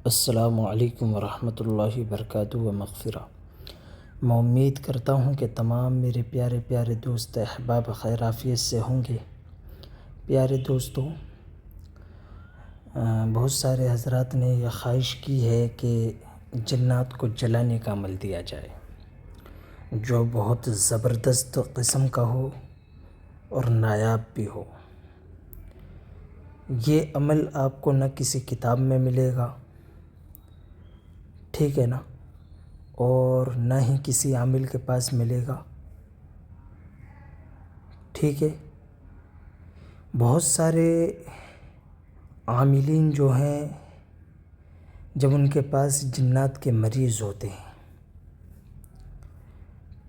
السلام علیکم ورحمۃ اللہ وبرکاتہ و مغفرہ۔ میں امید کرتا ہوں کہ تمام میرے پیارے پیارے دوست احباب خیر عافیت سے ہوں گے۔ پیارے دوستو، بہت سارے حضرات نے یہ خواہش کی ہے کہ جنات کو جلانے کا عمل دیا جائے، جو بہت زبردست قسم کا ہو اور نایاب بھی ہو۔ یہ عمل آپ کو نہ کسی کتاب میں ملے گا، ٹھیک ہے نا، اور نہ ہی کسی عامل کے پاس ملے گا، ٹھیک ہے۔ بہت سارے عاملین جو ہیں، جب ان کے پاس جنات کے مریض ہوتے ہیں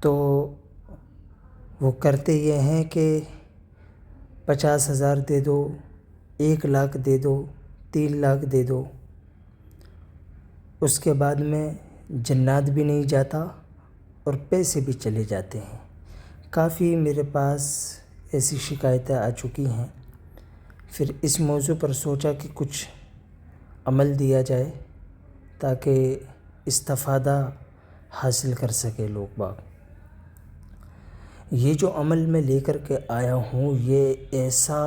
تو وہ کرتے یہ ہیں کہ 50,000 دے دو، 1,00,000 دے دو، 3,00,000 دے دو، اس کے بعد میں جنات بھی نہیں جاتا اور پیسے بھی چلے جاتے ہیں۔ کافی میرے پاس ایسی شکایتیں آ چکی ہیں۔ پھر اس موضوع پر سوچا کہ کچھ عمل دیا جائے تاکہ استفادہ حاصل کر سکے لوگ باگ۔ یہ جو عمل میں لے کر کے آیا ہوں، یہ ایسا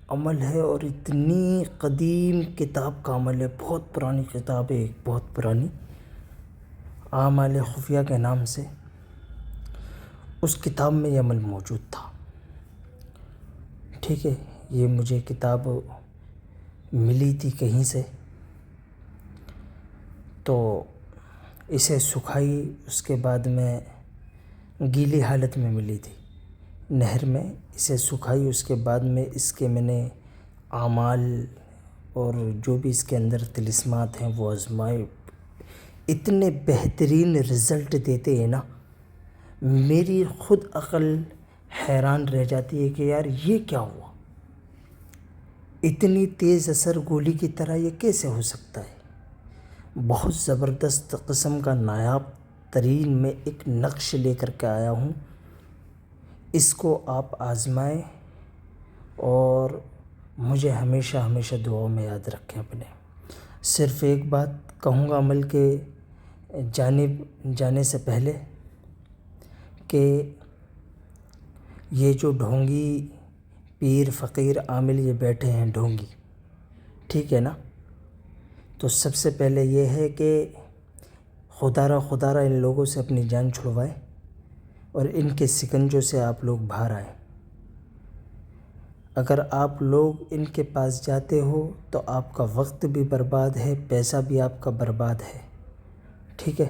عمل ہے اور اتنی قدیم کتاب کا عمل ہے، بہت پرانی کتاب ہے، بہت پرانی، اعمال خفیہ کے نام سے۔ اس کتاب میں یہ عمل موجود تھا، ٹھیک ہے۔ یہ مجھے کتاب ملی تھی کہیں سے، تو اسے سکھائی، اس کے بعد میں گیلی حالت میں ملی تھی نہر میں، اسے سکھائی، اس کے بعد میں اس کے میں نے اعمال اور جو بھی اس کے اندر طلسمات ہیں وہ آزمائے۔ اتنے بہترین رزلٹ دیتے ہیں نا، میری خود عقل حیران رہ جاتی ہے کہ یار یہ کیا ہوا، اتنی تیز اثر گولی کی طرح یہ کیسے ہو سکتا ہے۔ بہت زبردست قسم کا نایاب ترین میں ایک نقش لے کر کے آیا ہوں، اس کو آپ آزمائیں اور مجھے ہمیشہ ہمیشہ دعاؤں میں یاد رکھیں اپنے۔ صرف ایک بات کہوں گا عمل کے جانب جانے سے پہلے، کہ یہ جو ڈھونگی پیر فقیر عامل یہ بیٹھے ہیں ڈھونگی، ٹھیک ہے نا، تو سب سے پہلے یہ ہے کہ خدا را ان لوگوں سے اپنی جان چھڑوائے اور ان کے سکنجوں سے آپ لوگ باہر آئیں۔ اگر آپ لوگ ان کے پاس جاتے ہو تو آپ کا وقت بھی برباد ہے، پیسہ بھی آپ کا برباد ہے، ٹھیک ہے۔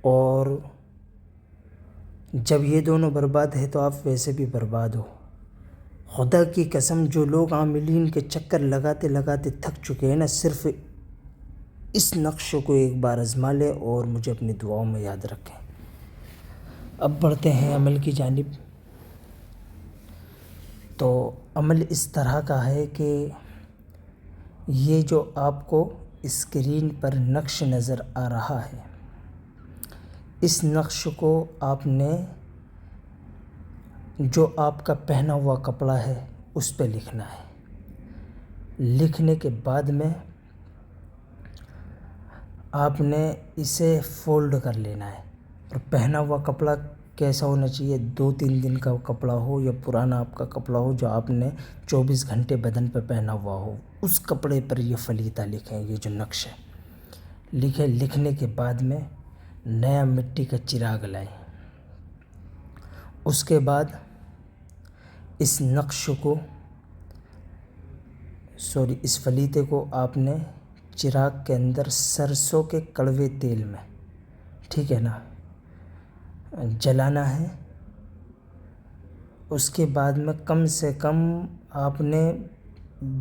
اور جب یہ دونوں برباد ہے تو آپ ویسے بھی برباد ہو۔ خدا کی قسم، جو لوگ عاملین کے چکر لگاتے لگاتے تھک چکے ہیں نا، صرف اس نقش کو ایک بار آزما لیں اور مجھے اپنی دعاؤں میں یاد رکھیں۔ اب بڑھتے ہیں عمل کی جانب۔ تو عمل اس طرح کا ہے کہ یہ جو آپ کو اسکرین پر نقش نظر آ رہا ہے، اس نقش کو آپ نے جو آپ کا پہنا ہوا کپڑا ہے اس پہ لکھنا ہے۔ لکھنے کے بعد میں آپ نے اسے فولڈ کر لینا ہے، اور پہنا ہوا کپڑا کیسا ہونا چاہیے، 2-3 دن کا کپڑا ہو یا پرانا آپ کا کپڑا ہو جو آپ نے 24 گھنٹے بدن پہ پہنا ہوا ہو، اس کپڑے پر یہ فلیطہ لکھیں، یہ جو نقش ہے لکھیں۔ لکھنے کے بعد میں نیا مٹی کا چراغ لائیں۔ اس کے بعد اس نقش کو اس فلیطے کو آپ نے چراغ کے اندر سرسوں کے کڑوے تیل میں، ٹھیک ہے نا، جلانا ہے۔ اس کے بعد میں کم سے کم آپ نے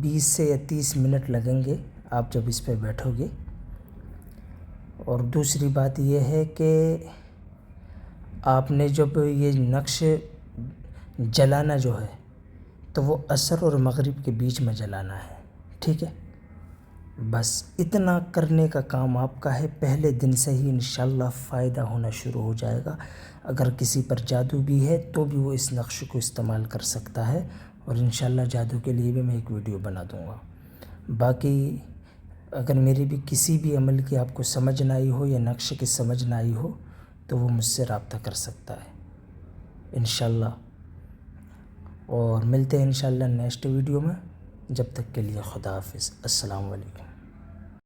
20 سے یا 30 منٹ لگیں گے آپ جب اس پہ بیٹھو گے۔ اور دوسری بات یہ ہے کہ آپ نے جب یہ نقش جلانا جو ہے تو وہ عصر اور مغرب کے بیچ میں جلانا ہے، ٹھیک ہے۔ بس اتنا کرنے کا کام آپ کا ہے، پہلے دن سے ہی انشاءاللہ فائدہ ہونا شروع ہو جائے گا۔ اگر کسی پر جادو بھی ہے تو بھی وہ اس نقش کو استعمال کر سکتا ہے، اور انشاءاللہ جادو کے لیے بھی میں ایک ویڈیو بنا دوں گا۔ باقی اگر میری بھی کسی بھی عمل کی آپ کو سمجھ نہ آئی ہو یا نقشے کی سمجھ نہ آئی ہو تو وہ مجھ سے رابطہ کر سکتا ہے انشاءاللہ. اور ملتے ہیں انشاءاللہ نیکسٹ ویڈیو میں. جب تک کے لیے خدا حافظ. السلام علیکم.